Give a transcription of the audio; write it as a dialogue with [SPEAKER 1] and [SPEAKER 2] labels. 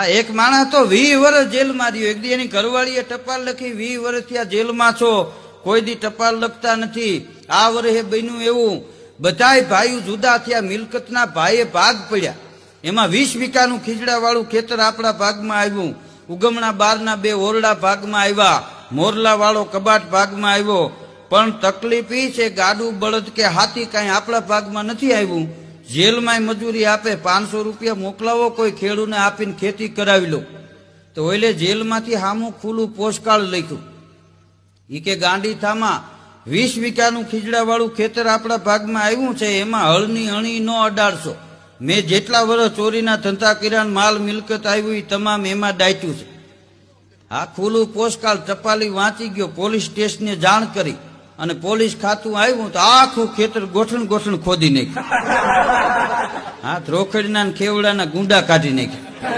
[SPEAKER 1] એક માણસ તો 20 વર્ષ જેલમાં રહ્યો. એક દી એની ઘરવાળીએ ટપાલ લખી, 20 વર્ષથી આ જેલમાં છો, કોઈ દી ટપાલ લખતા નથી. આ વર્ષે બન્યું એવું, બધાય ભાઈઓ જુદા થયા, મિલકતના ભાઈએ ભાગ પડ્યા. એમાં 20 વીઘાનું ખીજડા વાળું ખેતર આપણા ભાગમાં આવ્યું, ઉગમણા બારના 2 ઓરડા ભાગમાં આવ્યા, મોરલા વાળો કબાટ ભાગમાં આવ્યો. પણ તકલીફ એ છે, ગાડું બળદ કે હાથી કાંઈ આપણા ભાગમાં નથી આવ્યું. જેલમાં મજૂરી આપે, 500 રૂપિયા મોકલાવો, કોઈ ખેડૂને આપીને ખેતી કરાવી લો. તો ઓલે જેલમાંથી હામું ખુલ્લું પોસ્ટકાર્ડ લખ્યું, એ કે ગાંડી થામાં 20 વીઘાનું ખીજડા વાળું ખેતર આપણા ભાગમાં આવ્યું છે, એમાં હળની હણી નો 1800. મેં જેટલા વર્ષ ચોરીના ધંધા કર્યા, માલ મિલકત આવ્યું એ તમામ એમાં દાટ્યું છે. આ ખુલ્લું પોસ્ટકાર્ડ ટપાલી વાંચી ગયો, પોલીસ સ્ટેશને જાણ કરી, અને પોલીસ ખાતું આવ્યું તો આખું ખેતર ગોઠણ ગોઠણ ખોદી નાખ્યું. હા, ધ્રોખડીના ખેવડાના ગુંડા કાઢી નાખ્યા.